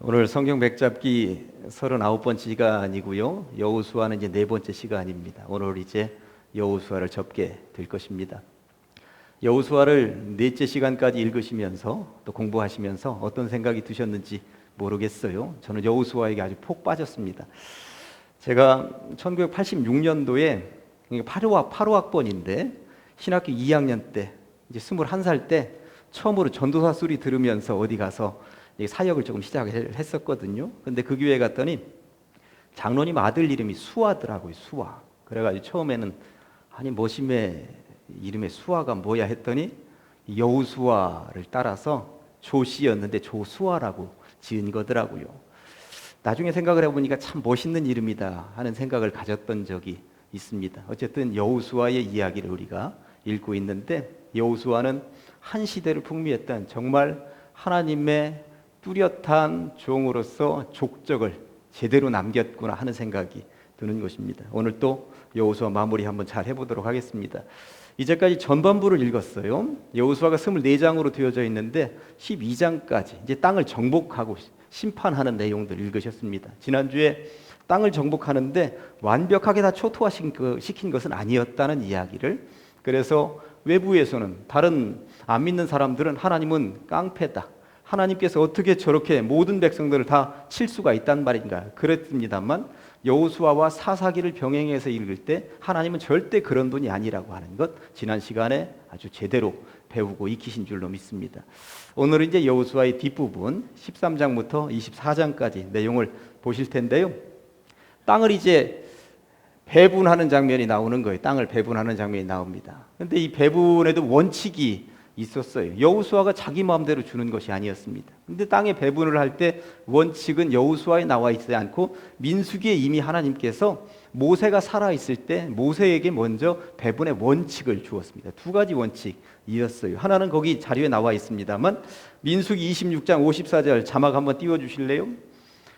오늘 성경 맥잡기 39번째 시간이고요. 여호수아는 이제 네 번째 시간입니다. 오늘 이제 여호수아를 접게 될 것입니다. 여호수아를 넷째 시간까지 읽으시면서 또 공부하시면서 어떤 생각이 드셨는지 모르겠어요. 저는 여호수아에게 아주 푹 빠졌습니다. 제가 1986년도에 8호학번인데 신학교 2학년 때 이제 21살 때 처음으로 전도사 소리 들으면서 어디 가서 사역을 조금 시작을 했었거든요. 근데 그 교회 갔더니 장로님 아들 이름이 수아더라고요. 수아. 그래가지고 처음에는 아니 머심의 이름의 수아가 뭐야 했더니 여호수아를 따라서 조씨였는데 조수아라고 지은 거더라고요. 나중에 생각을 해보니까 참 멋있는 이름이다 하는 생각을 가졌던 적이 있습니다. 어쨌든 여호수아의 이야기를 우리가 읽고 있는데, 여호수아는 한 시대를 풍미했던 정말 하나님의 뚜렷한 종으로서 족적을 제대로 남겼구나 하는 생각이 드는 것입니다. 오늘 또 여호수아 마무리 한번 잘 해보도록 하겠습니다. 이제까지 전반부를 읽었어요. 여호수아가 24장으로 되어져 있는데 12장까지 이제 땅을 정복하고 심판하는 내용들 읽으셨습니다. 지난주에 땅을 정복하는데 완벽하게 다 초토화시킨 것은 아니었다는 이야기를, 그래서 외부에서는 다른 안 믿는 사람들은 하나님은 깡패다, 하나님께서 어떻게 저렇게 모든 백성들을 다 칠 수가 있단 말인가 그랬습니다만, 여호수아와 사사기를 병행해서 읽을 때 하나님은 절대 그런 분이 아니라고 하는 것 지난 시간에 아주 제대로 배우고 익히신 줄로 믿습니다. 오늘은 이제 여호수아의 뒷부분 13장부터 24장까지 내용을 보실 텐데요. 땅을 이제 배분하는 장면이 나오는 거예요. 땅을 배분하는 장면이 나옵니다. 그런데 이 배분에도 원칙이 있었어요. 여호수아가 자기 마음대로 주는 것이 아니었습니다. 근데 땅의 배분을 할 때 원칙은 여호수아에 나와 있지 않고 민수기에 이미 하나님께서 모세가 살아있을 때 모세에게 먼저 배분의 원칙을 주었습니다. 두 가지 원칙이었어요. 하나는 거기 자료에 나와 있습니다만, 민수기 26장 54절 자막 한번 띄워주실래요?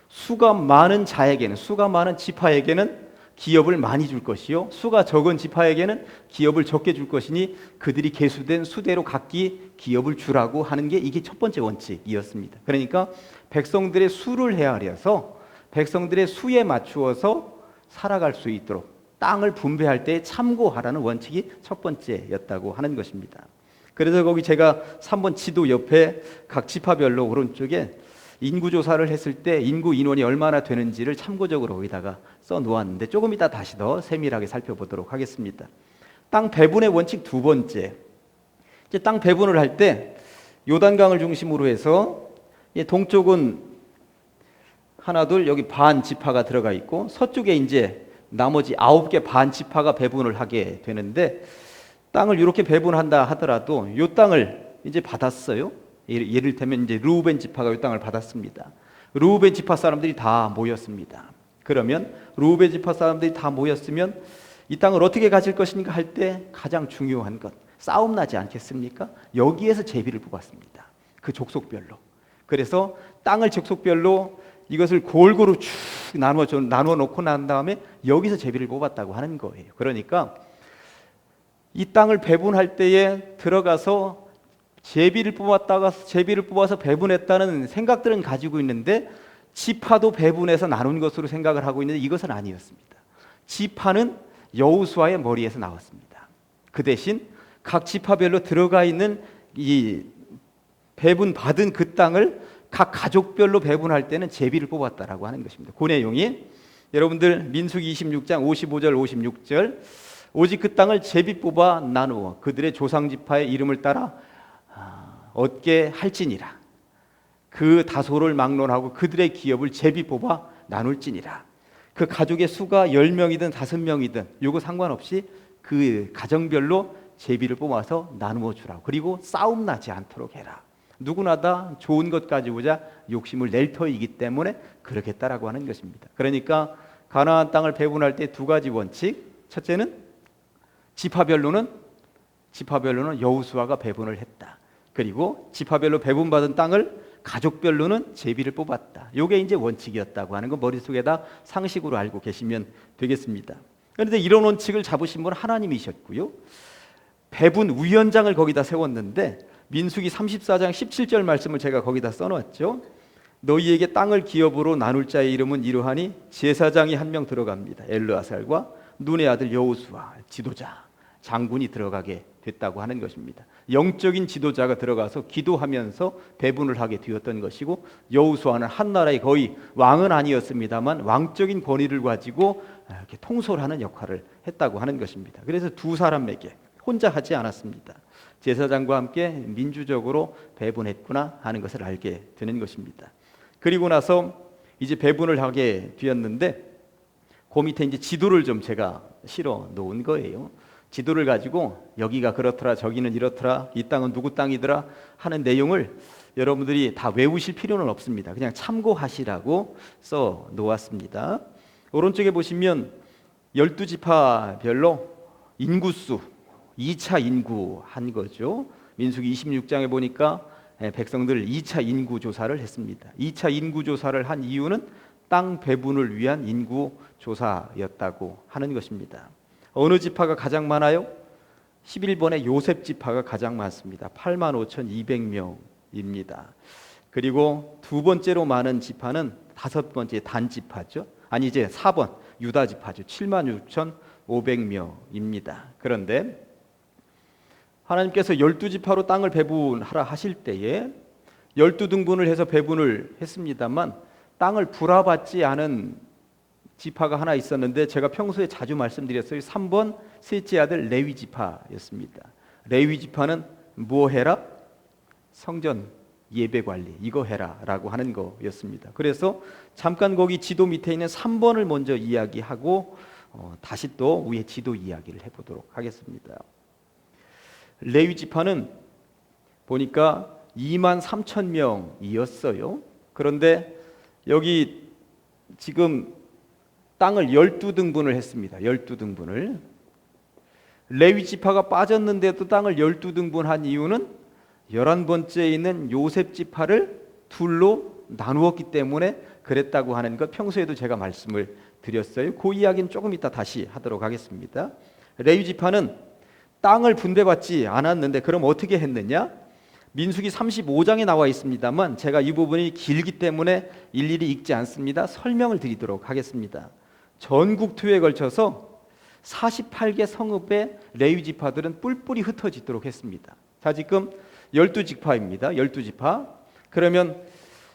수가 많은 자에게는, 수가 많은 지파에게는 기업을 많이 줄 것이요, 수가 적은 지파에게는 기업을 적게 줄 것이니 그들이 계수된 수대로 각기 기업을 주라고 하는 게 이게 첫 번째 원칙이었습니다. 그러니까 백성들의 수를 헤아려서 백성들의 수에 맞추어서 살아갈 수 있도록 땅을 분배할 때 참고하라는 원칙이 첫 번째였다고 하는 것입니다. 그래서 거기 제가 3번 지도 옆에 각 지파별로 오른쪽에 인구조사를 했을 때 인구 인원이 얼마나 되는지를 참고적으로 거기다가 써놓았는데 조금 이따 다시 더 세밀하게 살펴보도록 하겠습니다. 땅 배분의 원칙 두 번째, 이제 땅 배분을 할 때 요단강을 중심으로 해서 동쪽은 하나 둘 여기 반 지파가 들어가 있고, 서쪽에 이제 나머지 9개 반 지파가 배분을 하게 되는데, 땅을 이렇게 배분한다 하더라도 이 땅을 이제 받았어요. 예를 들면 이제 르우벤 지파가 이 땅을 받았습니다. 르우벤 지파 사람들이 다 모였습니다. 그러면 르우벤 지파 사람들이 다 모였으면 이 땅을 어떻게 가질 것인가 할 때 가장 중요한 것, 싸움 나지 않겠습니까? 여기에서 제비를 뽑았습니다. 그 족속별로. 그래서 땅을 족속별로 이것을 골고루 쭉 나누어 놓고 난 다음에 여기서 제비를 뽑았다고 하는 거예요. 그러니까 이 땅을 배분할 때에 들어가서 제비를 뽑아서 배분했다는 생각들은 가지고 있는데, 지파도 배분해서 나눈 것으로 생각을 하고 있는데 이것은 아니었습니다. 지파는 여호수아의 머리에서 나왔습니다. 그 대신 각 지파별로 들어가 있는 이 배분 받은 그 땅을 각 가족별로 배분할 때는 제비를 뽑았다라고 하는 것입니다. 그 내용이 여러분들 민수기 26장 55절 56절, 오직 그 땅을 제비 뽑아 나누어 그들의 조상 지파의 이름을 따라 얻게 할지니라. 그 다소를 막론하고 그들의 기업을 제비 뽑아 나눌지니라. 그 가족의 수가 10명이든 5명이든 이거 상관없이 그 가정별로 제비를 뽑아서 나누어 주라고. 그리고 싸움 나지 않도록 해라. 누구나 다 좋은 것 가지고자 욕심을 낼 터이기 때문에 그렇겠다라고 하는 것입니다. 그러니까 가나안 땅을 배분할 때 두 가지 원칙. 첫째는 지파별로는 여호수아가 배분을 했다. 그리고 지파별로 배분받은 땅을 가족별로는 제비를 뽑았다. 이게 이제 원칙이었다고 하는 거 머릿속에다 상식으로 알고 계시면 되겠습니다. 그런데 이런 원칙을 잡으신 분은 하나님이셨고요. 배분 위원장을 거기다 세웠는데 민수기 34장 17절 말씀을 제가 거기다 써놨죠. 너희에게 땅을 기업으로 나눌 자의 이름은 이러하니 제사장이 한 명 들어갑니다. 엘르아살과 눈의 아들 여호수아 지도자 장군이 들어가게 됐다고 하는 것입니다. 영적인 지도자가 들어가서 기도하면서 배분을 하게 되었던 것이고, 여호수아는 한 나라의 거의 왕은 아니었습니다만 왕적인 권위를 가지고 이렇게 통솔하는 역할을 했다고 하는 것입니다. 그래서 두 사람에게 혼자 하지 않았습니다. 제사장과 함께 민주적으로 배분했구나 하는 것을 알게 되는 것입니다. 그리고 나서 이제 배분을 하게 되었는데, 그 밑에 이제 지도를 좀 제가 실어 놓은 거예요. 지도를 가지고 여기가 그렇더라, 저기는 이렇더라, 이 땅은 누구 땅이더라 하는 내용을 여러분들이 다 외우실 필요는 없습니다. 그냥 참고하시라고 써 놓았습니다. 오른쪽에 보시면 12지파별로 인구수 2차 인구 한 거죠. 민수기 26장에 보니까 백성들 2차 인구 조사를 했습니다. 2차 인구 조사를 한 이유는 땅 배분을 위한 인구 조사였다고 하는 것입니다. 어느 지파가 가장 많아요? 11번의 요셉 지파가 가장 많습니다. 85,200명입니다. 그리고 두 번째로 많은 지파는 다섯 번째 단 지파죠. 아니 이제 4번 유다 지파죠. 76,500명입니다. 그런데 하나님께서 12지파로 땅을 배분하라 하실 때에 12등분을 해서 배분을 했습니다만, 땅을 불화받지 않은 지파가 하나 있었는데 제가 평소에 자주 말씀드렸어요. 3번 셋째 아들 레위 지파였습니다. 레위 지파는 뭐 해라? 성전 예배 관리 이거 해라 라고 하는 거였습니다. 그래서 잠깐 거기 지도 밑에 있는 3번을 먼저 이야기하고 다시 또 위에 지도 이야기를 해보도록 하겠습니다. 레위 지파는 보니까 23,000명이었어요. 그런데 여기 지금 땅을 12등분을 했습니다. 12등분을. 레위 지파가 빠졌는데도 땅을 12등분한 이유는 11번째에 있는 요셉 지파를 둘로 나누었기 때문에 그랬다고 하는 것, 평소에도 제가 말씀을 드렸어요. 그 이야기는 조금 이따 다시 하도록 하겠습니다. 레위 지파는 땅을 분배받지 않았는데 그럼 어떻게 했느냐? 민수기 35장에 나와 있습니다만 제가 이 부분이 길기 때문에 일일이 읽지 않습니다. 설명을 드리도록 하겠습니다. 전국 투에 걸쳐서 48개 성읍의 레위 지파들은 뿔뿔이 흩어지도록 했습니다. 자, 지금 12지파입니다. 12지파. 그러면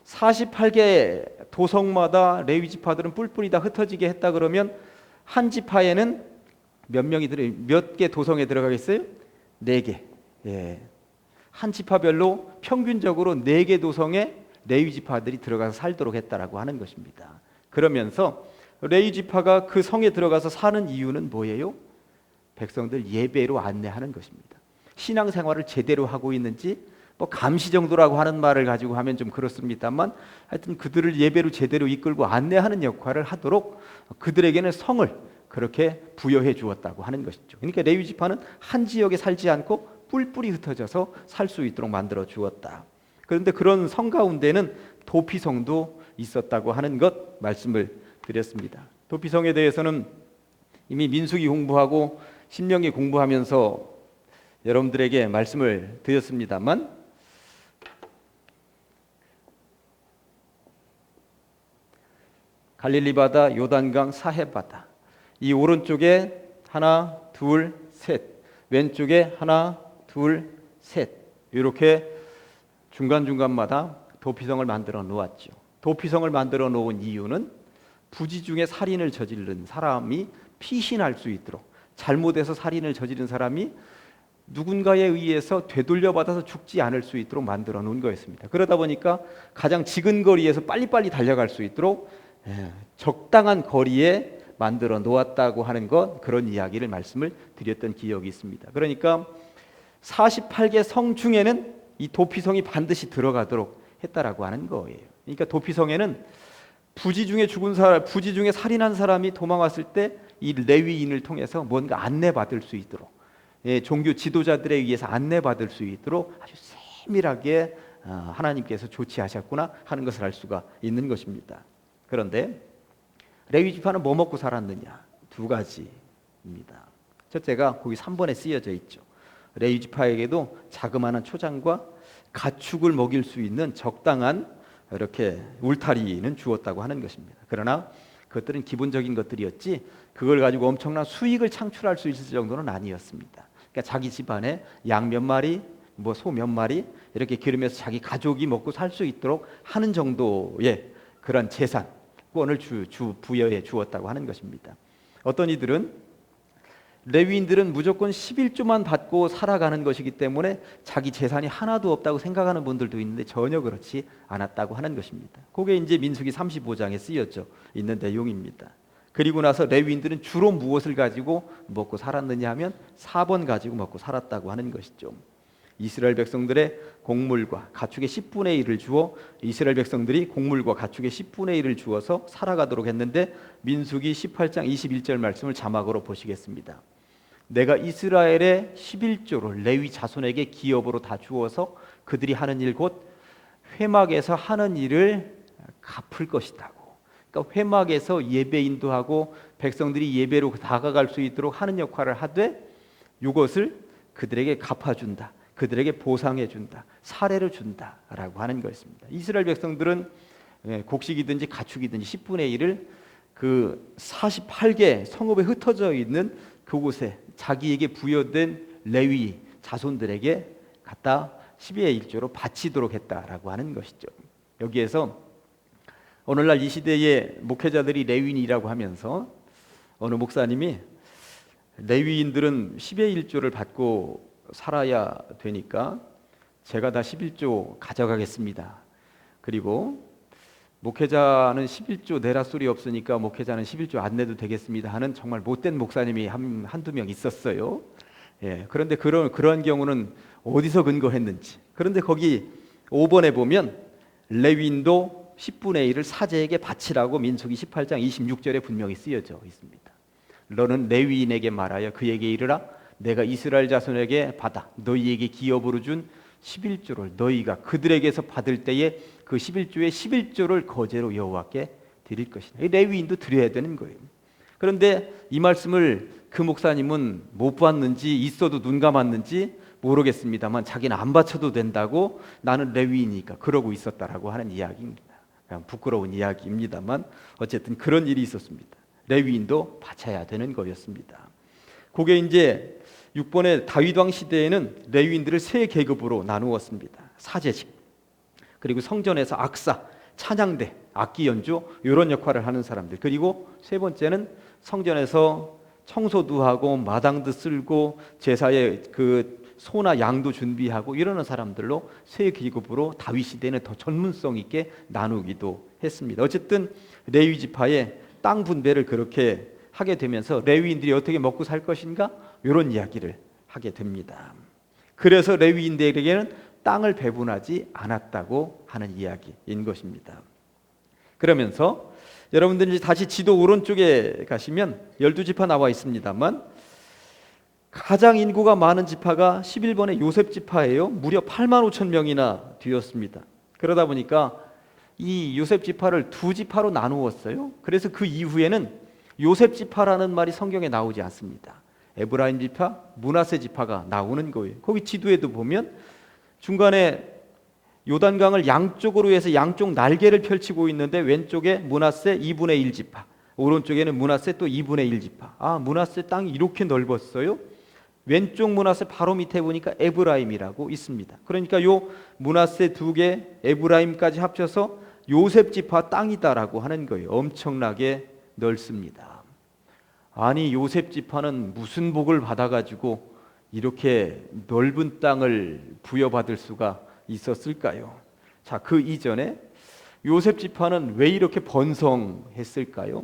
48개 도성마다 레위 지파들은 뿔뿔이 다 흩어지게 했다 그러면 한 지파에는 몇 개 도성에 들어가겠어요? 4개. 예. 한 지파별로 평균적으로 4개 도성에 레위 지파들이 들어가서 살도록 했다라고 하는 것입니다. 그러면서 레위 지파가 그 성에 들어가서 사는 이유는 뭐예요? 백성들 예배로 안내하는 것입니다. 신앙생활을 제대로 하고 있는지 뭐 감시 정도라고 하는 말을 가지고 하면 좀 그렇습니다만, 하여튼 그들을 예배로 제대로 이끌고 안내하는 역할을 하도록 그들에게는 성을 그렇게 부여해 주었다고 하는 것이죠. 그러니까 레위 지파는 한 지역에 살지 않고 뿔뿔이 흩어져서 살 수 있도록 만들어 주었다. 그런데 그런 성 가운데는 도피성도 있었다고 하는 것 말씀을 드렸습니다. 도피성에 대해서는 이미 민수기 공부하고 신명기 공부하면서 여러분들에게 말씀을 드렸습니다만, 갈릴리 바다, 요단강, 사해 바다, 이 오른쪽에 하나, 둘, 셋, 왼쪽에 하나, 둘, 셋, 이렇게 중간중간마다 도피성을 만들어 놓았죠. 도피성을 만들어 놓은 이유는 부지 중에 살인을 저지른 사람이 피신할 수 있도록, 잘못해서 살인을 저지른 사람이 누군가에 의해서 되돌려받아서 죽지 않을 수 있도록 만들어 놓은 거였습니다. 그러다 보니까 가장 지근 거리에서 빨리빨리 달려갈 수 있도록 적당한 거리에 만들어 놓았다고 하는 것, 그런 이야기를 말씀을 드렸던 기억이 있습니다. 그러니까 48개 성 중에는 이 도피성이 반드시 들어가도록 했다라고 하는 거예요. 그러니까 도피성에는 부지 중에 죽은 사람, 부지 중에 살인한 사람이 도망왔을 때 이 레위인을 통해서 뭔가 안내받을 수 있도록, 종교 지도자들에 의해서 안내받을 수 있도록 아주 세밀하게 하나님께서 조치하셨구나 하는 것을 알 수가 있는 것입니다. 그런데 레위 지파는 뭐 먹고 살았느냐? 두 가지입니다. 첫째가 거기 3번에 쓰여져 있죠. 레위 지파에게도 자그마한 초장과 가축을 먹일 수 있는 적당한 이렇게 울타리는 주었다고 하는 것입니다. 그러나 그것들은 기본적인 것들이었지 그걸 가지고 엄청난 수익을 창출할 수 있을 정도는 아니었습니다. 그러니까 자기 집안에 양 몇 마리, 뭐 소 몇 마리 이렇게 기르면서 자기 가족이 먹고 살 수 있도록 하는 정도의 그런 재산권을 부여해 주었다고 하는 것입니다. 어떤 이들은 레위인들은 무조건 11조만 받고 살아가는 것이기 때문에 자기 재산이 하나도 없다고 생각하는 분들도 있는데 전혀 그렇지 않았다고 하는 것입니다. 그게 이제 민수기 35장에 쓰여져 있는 내용입니다. 그리고 나서 레위인들은 주로 무엇을 가지고 먹고 살았느냐 하면 사번 가지고 먹고 살았다고 하는 것이죠. 이스라엘 백성들의 곡물과 가축의 10분의 1을 주어 이스라엘 백성들이 곡물과 가축의 10분의 1을 주어서 살아가도록 했는데 민수기 18장 21절 말씀을 자막으로 보시겠습니다. 내가 이스라엘의 11조를 레위 자손에게 기업으로 다 주어서 그들이 하는 일 곧 회막에서 하는 일을 갚을 것이다고. 그러니까 회막에서 예배 인도하고 백성들이 예배로 다가갈 수 있도록 하는 역할을 하되 이것을 그들에게 갚아준다. 그들에게 보상해준다. 사례를 준다라고 하는 것입니다. 이스라엘 백성들은 곡식이든지 가축이든지 10분의 1을 그 48개 성읍에 흩어져 있는 그곳에 자기에게 부여된 레위 자손들에게 갖다 12의 1조로 바치도록 했다라고 하는 것이죠. 여기에서 오늘날 이 시대의 목회자들이 레위인이라고 하면서 어느 목사님이 레위인들은 10의 1조를 받고 살아야 되니까 제가 다 11조 가져가겠습니다. 그리고 목회자는 11조 내라 소리 없으니까 목회자는 11조 안 내도 되겠습니다 하는 정말 못된 목사님이 한두 명 있었어요. 그런데 그런 경우는 어디서 근거했는지. 그런데 거기 5번에 보면 레위인도 10분의 1을 사제에게 바치라고 민수기 18장 26절에 분명히 쓰여져 있습니다. 너는 레위인에게 말하여 그에게 이르라 내가 이스라엘 자손에게 받아 너희에게 기업으로 준 11조를 너희가 그들에게서 받을 때에 그 11조의 11조를 거제로 여호와께 드릴 것이다. 레위인도 드려야 되는 거예요. 그런데 이 말씀을 그 목사님은 못 봤는지 있어도 눈 감았는지 모르겠습니다만 자기는 안 바쳐도 된다고 나는 레위인이니까 그러고 있었다라고 하는 이야기입니다. 그냥 부끄러운 이야기입니다만 어쨌든 그런 일이 있었습니다. 레위인도 바쳐야 되는 거였습니다. 그게 이제 6번의 다윗 왕 시대에는 레위인들을 세 계급으로 나누었습니다. 사제직, 그리고 성전에서 악사, 찬양대, 악기 연주 이런 역할을 하는 사람들, 그리고 세 번째는 성전에서 청소도 하고 마당도 쓸고 제사에 그 소나 양도 준비하고 이러는 사람들로 세 계급으로 다윗 시대는 더 전문성 있게 나누기도 했습니다. 어쨌든 레위 지파의 땅 분배를 그렇게 하게 되면서 레위인들이 어떻게 먹고 살 것인가 이런 이야기를 하게 됩니다. 그래서 레위인들에게는 땅을 배분하지 않았다고 하는 이야기인 것입니다. 그러면서 여러분들이 다시 지도 오른쪽에 가시면 12지파 나와 있습니다만 가장 인구가 많은 지파가 11번의 요셉 지파예요. 무려 8만 5천 명이나 되었습니다. 그러다 보니까 이 요셉 지파를 두 지파로 나누었어요. 그래서 그 이후에는 요셉 지파라는 말이 성경에 나오지 않습니다. 에브라임 지파, 므낫세 지파가 나오는 거예요. 거기 지도에도 보면 중간에 요단강을 양쪽으로 해서 양쪽 날개를 펼치고 있는데 왼쪽에 므낫세 2분의 1 지파, 오른쪽에는 므낫세 또 2분의 1 지파. 므낫세 땅이 이렇게 넓었어요. 왼쪽 므낫세 바로 밑에 보니까 에브라임이라고 있습니다. 그러니까 요 므낫세 두 개, 에브라임까지 합쳐서 요셉 지파 땅이다라고 하는 거예요. 엄청나게 넓습니다. 아니 요셉 지파는 무슨 복을 받아가지고 이렇게 넓은 땅을 부여받을 수가 있었을까요? 자, 그 이전에 요셉 지파는 왜 이렇게 번성했을까요?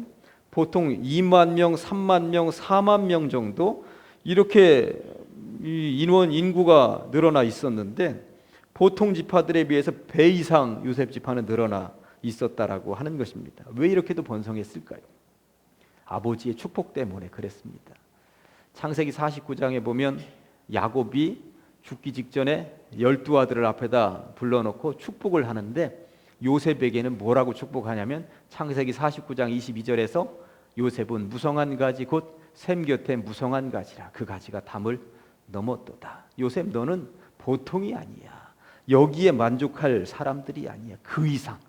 보통 2만 명, 3만 명, 4만 명 정도 이렇게 인구가 늘어나 있었는데 보통 지파들에 비해서 배 이상 요셉 지파는 늘어나 있었다라고 하는 것입니다. 왜 이렇게도 번성했을까요? 아버지의 축복 때문에 그랬습니다. 창세기 49장에 보면 야곱이 죽기 직전에 12아들을 앞에다 불러놓고 축복을 하는데 요셉에게는 뭐라고 축복하냐면 창세기 49장 22절에서 요셉은 무성한 가지 곧 샘 곁에 무성한 가지라 그 가지가 담을 넘었도다. 요셉 너는 보통이 아니야. 여기에 만족할 사람들이 아니야. 그 이상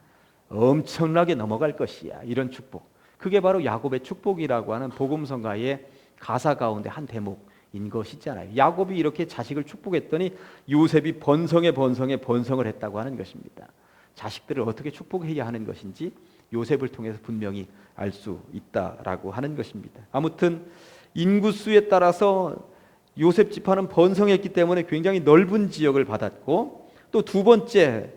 엄청나게 넘어갈 것이야. 이런 축복. 그게 바로 야곱의 축복이라고 하는 복음성가의 가사 가운데 한 대목인 것이잖아요. 야곱이 이렇게 자식을 축복했더니 요셉이 번성에 번성을 했다고 하는 것입니다. 자식들을 어떻게 축복해야 하는 것인지 요셉을 통해서 분명히 알 수 있다라고 하는 것입니다. 아무튼 인구수에 따라서 요셉 지파는 번성했기 때문에 굉장히 넓은 지역을 받았고, 또 두 번째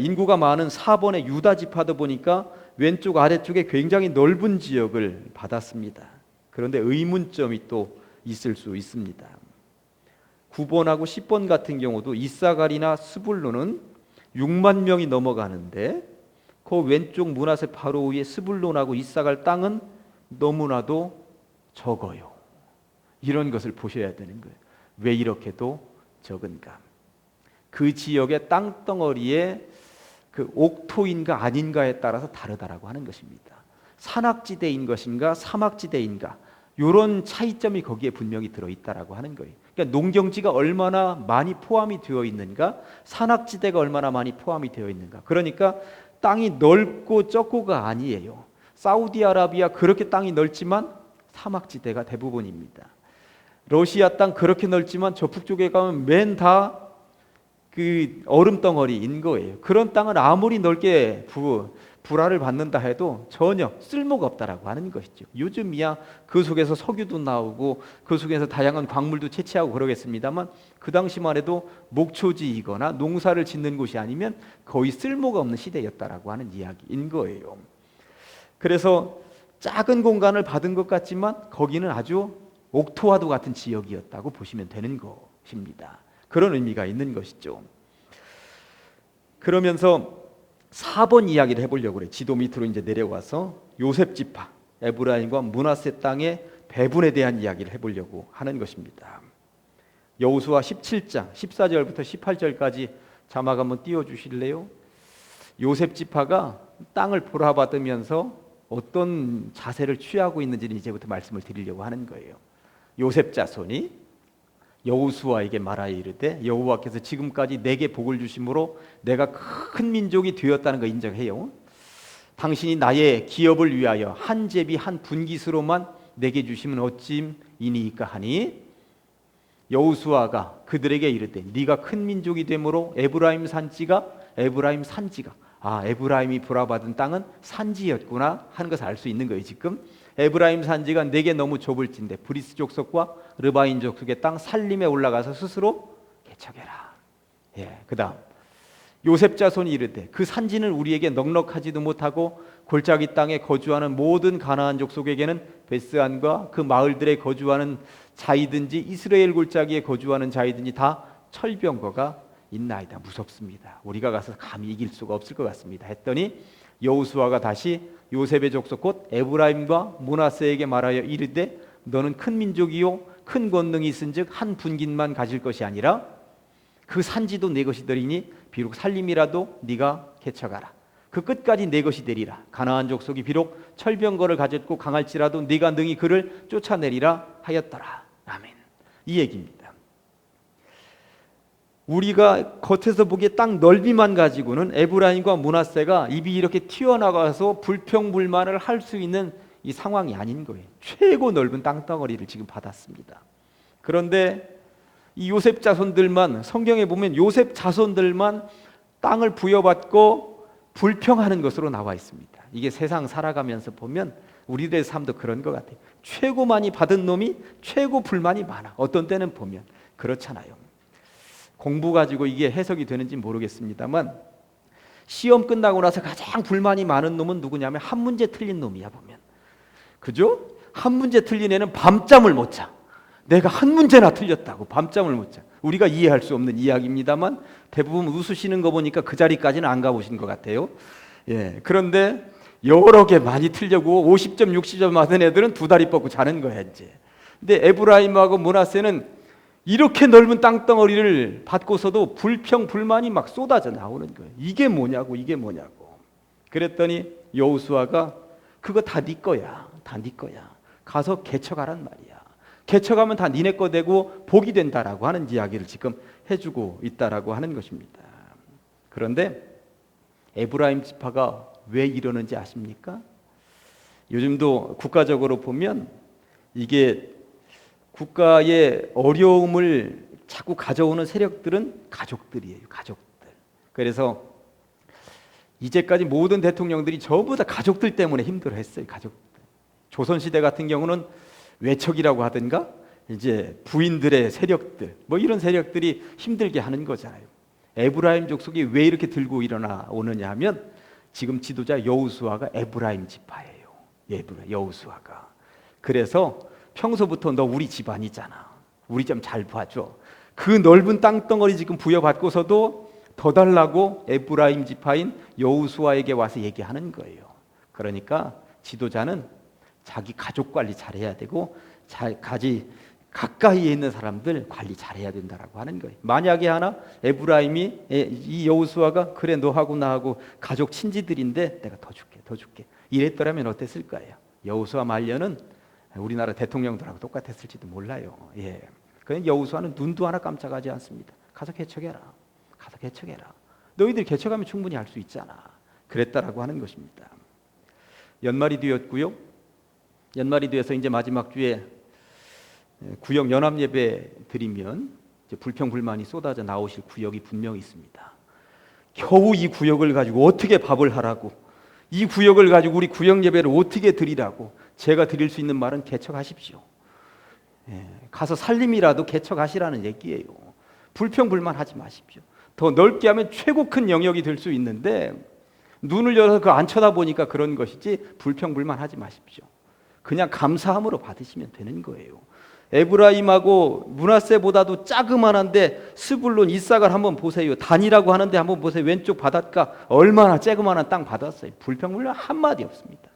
인구가 많은 4번의 유다 지파도 보니까 왼쪽 아래쪽에 굉장히 넓은 지역을 받았습니다. 그런데 의문점이 또 있을 수 있습니다. 9번하고 10번 같은 경우도 이사갈이나 스불론은 6만 명이 넘어가는데 그 왼쪽 므낫세 바로 위에 스불론하고 이사갈 땅은 너무나도 적어요. 이런 것을 보셔야 되는 거예요. 왜 이렇게도 적은가? 그 지역의 땅덩어리에 그 옥토인가 아닌가에 따라서 다르다라고 하는 것입니다. 산악지대인 것인가 사막지대인가, 이런 차이점이 거기에 분명히 들어있다라고 하는 거예요. 그러니까 농경지가 얼마나 많이 포함이 되어 있는가, 산악지대가 얼마나 많이 포함이 되어 있는가. 그러니까 땅이 넓고 적고가 아니에요. 사우디아라비아 그렇게 땅이 넓지만 사막지대가 대부분입니다. 러시아 땅 그렇게 넓지만 저 북쪽에 가면 맨 다 그 얼음 덩어리인 거예요. 그런 땅은 아무리 넓게 불화를 받는다 해도 전혀 쓸모가 없다라고 하는 것이죠. 요즘이야 그 속에서 석유도 나오고 그 속에서 다양한 광물도 채취하고 그러겠습니다만, 그 당시만 해도 목초지이거나 농사를 짓는 곳이 아니면 거의 쓸모가 없는 시대였다라고 하는 이야기인 거예요. 그래서 작은 공간을 받은 것 같지만 거기는 아주 옥토와도 같은 지역이었다고 보시면 되는 것입니다. 그런 의미가 있는 것이죠. 그러면서 4번 이야기를 해보려고 그래요. 지도 밑으로 이제 내려와서 요셉 지파, 에브라임과 므낫세 땅의 배분에 대한 이야기를 해보려고 하는 것입니다. 여호수아 17장 14절부터 18절까지 자막 한번 띄워주실래요? 요셉 지파가 땅을 보라받으면서 어떤 자세를 취하고 있는지는 이제부터 말씀을 드리려고 하는 거예요. 요셉 자손이 여호수아에게 말하여 이르되, 여호와께서 지금까지 내게 복을 주심으로 내가 큰 민족이 되었다는 거 인정해요. 당신이 나의 기업을 위하여 한 제비 한 분깃으로만 내게 주시면 어찌이니이까 하니, 여호수아가 그들에게 이르되 네가 큰 민족이 되므로 에브라임 산지가 에브라임이 보라받은 땅은 산지였구나 하는 것을 알 수 있는 거예요. 지금 에브라임 산지가 내게 너무 좁을진데 브리스 족속과 르바인 족속의 땅 살림에 올라가서 스스로 개척해라. 그다음 요셉 자손이 이르되 그 산지는 우리에게 넉넉하지도 못하고 골짜기 땅에 거주하는 모든 가나안 족속에게는 베스안과 그 마을들에 거주하는 자이든지 이스라엘 골짜기에 거주하는 자이든지 다 철병거가 있나이다. 무섭습니다. 우리가 가서 감히 이길 수가 없을 것 같습니다. 했더니 여호수아가 다시 요셉의 족속 곧 에브라임과 므낫세에게 말하여 이르되 너는 큰 민족이요 큰 권능이 있은즉 한 분깃만 가질 것이 아니라 그 산지도 내 것이 되리니 비록 살림이라도 네가 개척하라. 그 끝까지 내 것이 되리라. 가나안 족속이 비록 철병거를 가졌고 강할지라도 네가 능히 그를 쫓아내리라 하였더라. 아멘. 이 얘기입니다. 우리가 겉에서 보기에 땅 넓이만 가지고는 에브라임과 므낫세가 입이 이렇게 튀어나가서 불평불만을 할 수 있는 이 상황이 아닌 거예요. 최고 넓은 땅덩어리를 지금 받았습니다. 그런데 이 요셉 자손들만, 성경에 보면 요셉 자손들만 땅을 부여받고 불평하는 것으로 나와 있습니다. 이게 세상 살아가면서 보면 우리들의 삶도 그런 것 같아요. 최고 많이 받은 놈이 최고 불만이 많아. 어떤 때는 보면 그렇잖아요. 공부 가지고 이게 해석이 되는지 모르겠습니다만 시험 끝나고 나서 가장 불만이 많은 놈은 누구냐면 한 문제 틀린 놈이야 보면. 그죠? 한 문제 틀린 애는 밤잠을 못 자. 내가 한 문제나 틀렸다고 밤잠을 못 자. 우리가 이해할 수 없는 이야기입니다만 대부분 웃으시는 거 보니까 그 자리까지는 안 가보신 것 같아요. 그런데 여러 개 많이 틀려고 50점 60점 맞은 애들은 두 다리 뻗고 자는 거야 이제. 근데 에브라임하고 므낫세는 이렇게 넓은 땅덩어리를 받고서도 불평 불만이 막 쏟아져 나오는 거예요. 이게 뭐냐고. 그랬더니 여호수아가 그거 다 네 거야. 다 네 거야. 가서 개척하란 말이야. 개척하면 다 니네 거 되고 복이 된다라고 하는 이야기를 지금 해주고 있다라고 하는 것입니다. 그런데 에브라임 지파가 왜 이러는지 아십니까? 요즘도 국가적으로 보면 이게 국가의 어려움을 자꾸 가져오는 세력들은 가족들이에요. 가족들. 그래서 이제까지 모든 대통령들이 전부 다 가족들 때문에 힘들어했어요. 가족들. 조선시대 같은 경우는 외척이라고 하든가 이제 부인들의 세력들 뭐 이런 세력들이 힘들게 하는 거잖아요. 에브라임 족속이 왜 이렇게 들고 일어나 오느냐 하면 지금 지도자 여호수아가 에브라임 지파예요. 여호수아가. 그래서 평소부터 너 우리 집안이잖아. 우리 좀 잘 봐줘. 그 넓은 땅덩어리 지금 부여받고서도 더 달라고 에브라임 지파인 여호수아에게 와서 얘기하는 거예요. 그러니까 지도자는 자기 가족 관리 잘해야 되고 가까이에 있는 사람들 관리 잘해야 된다라고 하는 거예요. 만약에 하나 에브라임이 이 여호수아가 그래 너하고 나하고 가족 친지들인데 내가 더 줄게 이랬더라면 어땠을 거예요? 여호수아 말년은 우리나라 대통령들하고 똑같았을지도 몰라요. 예. 그냥 여호수아는 눈도 하나 깜짝하지 않습니다. 가서 개척해라. 너희들이 개척하면 충분히 할 수 있잖아. 그랬다라고 하는 것입니다. 연말이 되었고요. 연말이 되어서 이제 마지막 주에 구역 연합 예배 드리면 이제 불평불만이 쏟아져 나오실 구역이 분명히 있습니다. 겨우 이 구역을 가지고 어떻게 밥을 하라고, 이 구역을 가지고 우리 구역 예배를 어떻게 드리라고. 제가 드릴 수 있는 말은 개척하십시오. 가서 살림이라도 개척하시라는 얘기예요. 불평불만하지 마십시오. 더 넓게 하면 최고 큰 영역이 될 수 있는데 눈을 열어서 그거 안 쳐다보니까 그런 것이지 불평불만하지 마십시오. 그냥 감사함으로 받으시면 되는 거예요. 에브라임하고 므낫세보다도 자그만한데 스불론 이삭을 한번 보세요. 단이라고 하는데 한번 보세요. 왼쪽 바닷가 얼마나 쬐그만한 땅 받았어요. 불평불만 한마디 없습니다.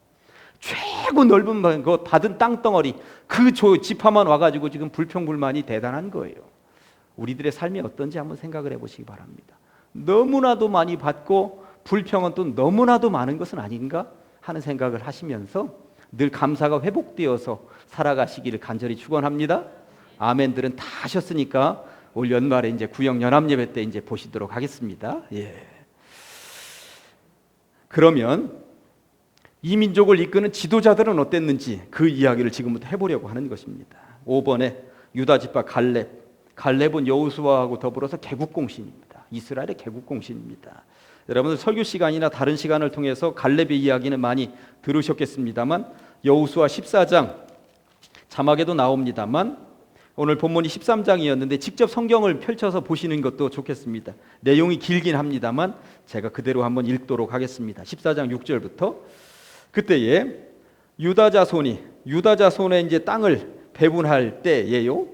최고 넓은 그 받은 땅덩어리 그 지파만 와가지고 지금 불평불만이 대단한 거예요. 우리들의 삶이 어떤지 한번 생각을 해보시기 바랍니다. 너무나도 많이 받고 불평은 또 너무나도 많은 것은 아닌가 하는 생각을 하시면서 늘 감사가 회복되어서 살아가시기를 간절히 축원합니다. 아멘들은 다 하셨으니까 올 연말에 이제 구역 연합 예배 때 이제 보시도록 하겠습니다. 예. 그러면 이 민족을 이끄는 지도자들은 어땠는지 그 이야기를 지금부터 해보려고 하는 것입니다. 5번에 유다 지파 갈렙은 여호수아하고 더불어서 개국공신입니다. 이스라엘의 개국공신입니다. 여러분들 설교 시간이나 다른 시간을 통해서 갈렙의 이야기는 많이 들으셨겠습니다만 여호수아 14장 자막에도 나옵니다만 오늘 본문이 13장이었는데 직접 성경을 펼쳐서 보시는 것도 좋겠습니다. 내용이 길긴 합니다만 제가 그대로 한번 읽도록 하겠습니다. 14장 6절부터 그때에 유다 자손의 이제 땅을 배분할 때예요.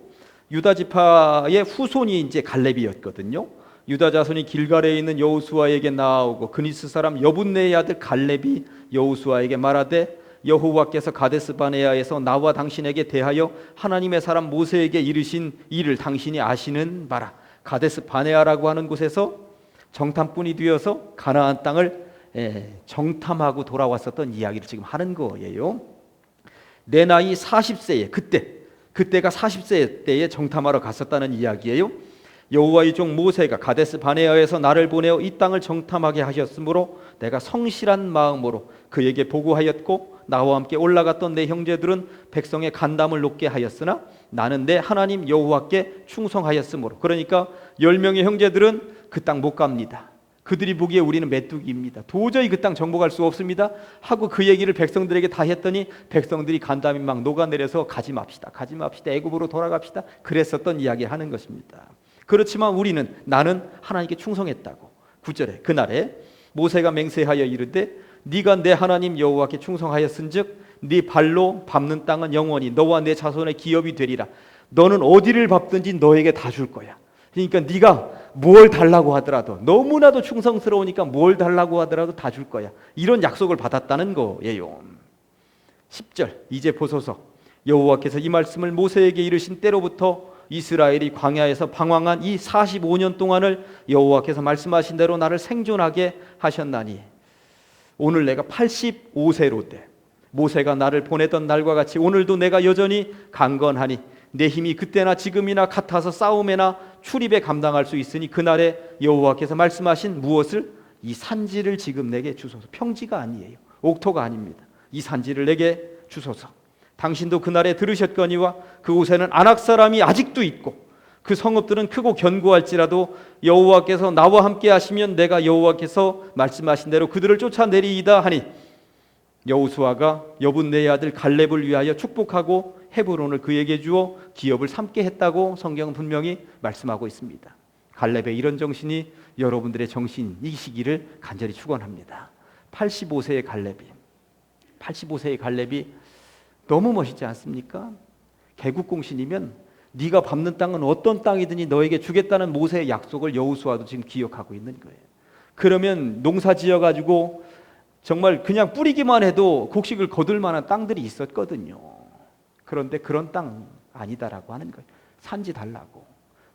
유다 지파의 후손이 이제 갈렙이었거든요. 유다 자손이 길갈에 있는 여호수아에게 나아오고 그니스 사람 여분네의 아들 갈렙이 여호수아에게 말하되 여호와께서 가데스 바네아에서 나와 당신에게 대하여 하나님의 사람 모세에게 이르신 일을 당신이 아시는 바라. 가데스 바네아라고 하는 곳에서 정탐꾼이 되어서 가나안 땅을 정탐하고 돌아왔었던 이야기를 지금 하는 거예요. 내 나이 40세에 그때가 40세 때에 정탐하러 갔었다는 이야기예요. 여호와의 종 모세가 가데스 바네아에서 나를 보내어 이 땅을 정탐하게 하셨으므로 내가 성실한 마음으로 그에게 보고하였고 나와 함께 올라갔던 내 형제들은 백성의 간담을 높게 하였으나 나는 내 하나님 여호와께 충성하였으므로. 그러니까 10명의 형제들은 그 땅 못 갑니다. 그들이 보기에 우리는 메뚜기입니다. 도저히 그 땅 정복할 수 없습니다 하고 그 얘기를 백성들에게 다 했더니 백성들이 간담이 막 녹아내려서 가지 맙시다 애굽으로 돌아갑시다 그랬었던 이야기를 하는 것입니다. 그렇지만 나는 하나님께 충성했다고. 9절에 그날에 모세가 맹세하여 이르되 네가 내 하나님 여호와께 충성하였은즉 네 발로 밟는 땅은 영원히 너와 내 자손의 기업이 되리라. 너는 어디를 밟든지 너에게 다 줄 거야. 그러니까 네가 뭘 달라고 하더라도 너무나도 충성스러우니까 뭘 달라고 하더라도 다 줄 거야. 이런 약속을 받았다는 거예요. 10절 이제 보소서 여호와께서 이 말씀을 모세에게 이르신 때로부터 이스라엘이 광야에서 방황한 이 45년 동안을 여호와께서 말씀하신 대로 나를 생존하게 하셨나니 오늘 내가 85세로 돼 모세가 나를 보내던 날과 같이 오늘도 내가 여전히 강건하니 내 힘이 그때나 지금이나 같아서 싸움에나 출입에 감당할 수 있으니 그날에 여호와께서 말씀하신 무엇을 이 산지를 지금 내게 주소서. 평지가 아니에요. 옥토가 아닙니다. 이 산지를 내게 주소서. 당신도 그날에 들으셨거니와 그곳에는 아낙 사람이 아직도 있고 그 성읍들은 크고 견고할지라도 여호와께서 나와 함께 하시면 내가 여호와께서 말씀하신 대로 그들을 쫓아내리이다 하니 여호수아가 여분네의 아들 갈렙을 위하여 축복하고 헤브론을 그에게 주어 기업을 삼게 했다고 성경은 분명히 말씀하고 있습니다. 갈렙의 이런 정신이 여러분들의 정신이시기를 간절히 축원합니다. 85세의 갈렙이 너무 멋있지 않습니까? 개국공신이면 네가 밟는 땅은 어떤 땅이든지 너에게 주겠다는 모세의 약속을 여호수아도 지금 기억하고 있는 거예요. 그러면 농사 지어가지고 정말 그냥 뿌리기만 해도 곡식을 거둘 만한 땅들이 있었거든요. 그런데 그런 땅 아니다라고 하는 거예요. 산지 달라고.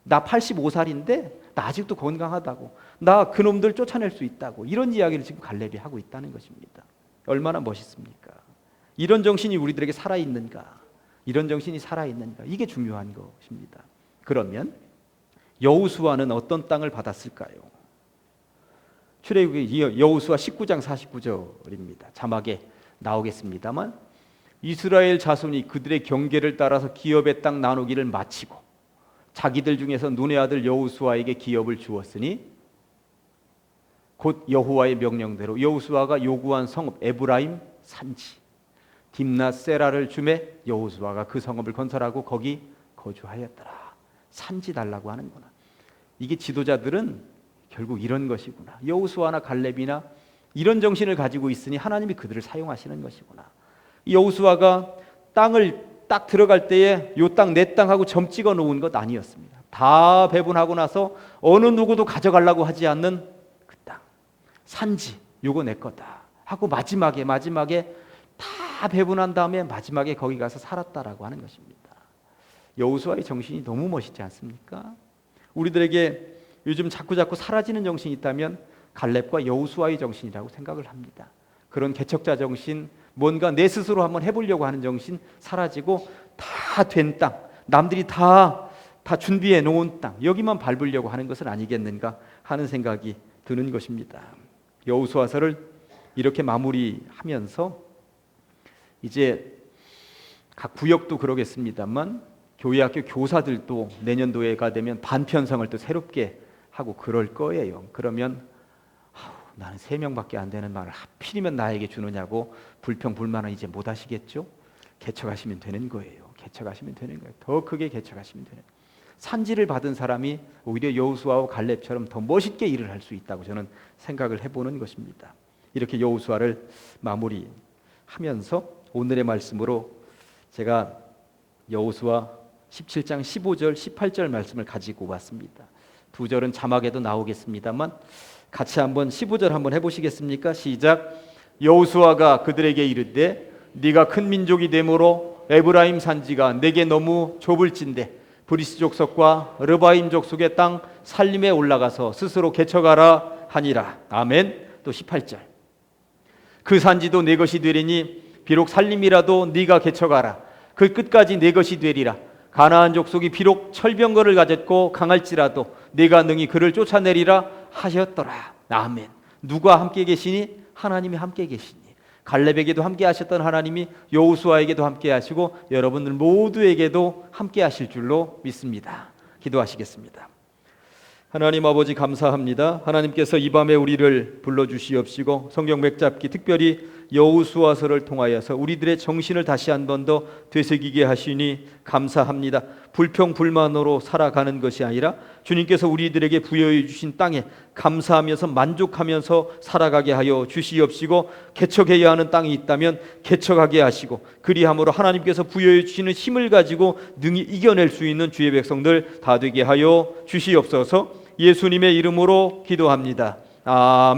나 85살인데 나 아직도 건강하다고. 나 그놈들 쫓아낼 수 있다고. 이런 이야기를 지금 갈렙이 하고 있다는 것입니다. 얼마나 멋있습니까? 이런 정신이 우리들에게 살아있는가? 이런 정신이 살아있는가? 이게 중요한 것입니다. 그러면 여호수아는 어떤 땅을 받았을까요? 출애굽기 여호수아 19장 49절입니다. 자막에 나오겠습니다만 이스라엘 자손이 그들의 경계를 따라서 기업의 땅 나누기를 마치고 자기들 중에서 눈의 아들 여호수아에게 기업을 주었으니 곧 여호와의 명령대로 여호수아가 요구한 성읍 에브라임 산지 딥낫 세라를 주매 여호수아가 그 성읍을 건설하고 거기 거주하였더라. 산지 달라고 하는구나. 이게 지도자들은 결국 이런 것이구나. 여호수아나 갈렙이나 이런 정신을 가지고 있으니 하나님이 그들을 사용하시는 것이구나. 여호수아가 땅을 딱 들어갈 때에 요 땅 내 땅 하고 점 찍어 놓은 것 아니었습니다. 다 배분하고 나서 어느 누구도 가져가려고 하지 않는 그 땅 산지 요거 내 거다 하고 마지막에 다 배분한 다음에 마지막에 거기 가서 살았다라고 하는 것입니다. 여호수아의 정신이 너무 멋있지 않습니까? 우리들에게 요즘 자꾸 사라지는 정신이 있다면 갈렙과 여호수아의 정신이라고 생각을 합니다. 그런 개척자 정신, 뭔가 내 스스로 한번 해보려고 하는 정신 사라지고 다 된 땅, 남들이 다 준비해 놓은 땅, 여기만 밟으려고 하는 것은 아니겠는가 하는 생각이 드는 것입니다. 여호수아서를 이렇게 마무리하면서 이제 각 구역도 그러겠습니다만 교회학교 교사들도 내년도에가 되면 반편성을 또 새롭게 하고 그럴 거예요. 그러면 나는 3명밖에 안 되는 말을 하필이면 나에게 주느냐고 불평불만은 이제 못 하시겠죠? 개척하시면 되는 거예요. 더 크게 개척하시면 되는 거예요. 산지를 받은 사람이 오히려 여호수아와 갈렙처럼 더 멋있게 일을 할 수 있다고 저는 생각을 해보는 것입니다. 이렇게 여호수아를 마무리하면서 오늘의 말씀으로 제가 여호수아 17장 15절 18절 말씀을 가지고 왔습니다. 2절은 자막에도 나오겠습니다만 같이 한번 15절 한번 해보시겠습니까? 시작. 여호수아가 그들에게 이르되 네가 큰 민족이 되므로 에브라임 산지가 내게 너무 좁을진대 브리스 족속과 르바임 족속의 땅 살림에 올라가서 스스로 개척하라 하니라. 아멘. 또 18절. 그 산지도 내 것이 되리니 비록 살림이라도 네가 개척하라. 그 끝까지 내 것이 되리라. 가나안 족속이 비록 철병거를 가졌고 강할지라도 네가 능히 그를 쫓아내리라 하셨더라. 아멘. 누가 함께 계시니? 하나님이 함께 계시니. 갈렙에게도 함께 하셨던 하나님이 여호수아에게도 함께 하시고 여러분들 모두에게도 함께 하실 줄로 믿습니다. 기도하시겠습니다. 하나님 아버지 감사합니다. 하나님께서 이 밤에 우리를 불러주시옵시고 성경 맥잡기 특별히 여호수아서를 통하여서 우리들의 정신을 다시 한 번 더 되새기게 하시니 감사합니다. 불평불만으로 살아가는 것이 아니라 주님께서 우리들에게 부여해 주신 땅에 감사하면서 만족하면서 살아가게 하여 주시옵시고 개척해야 하는 땅이 있다면 개척하게 하시고 그리함으로 하나님께서 부여해 주시는 힘을 가지고 능히 이겨낼 수 있는 주의 백성들 다 되게 하여 주시옵소서. 예수님의 이름으로 기도합니다. 아멘.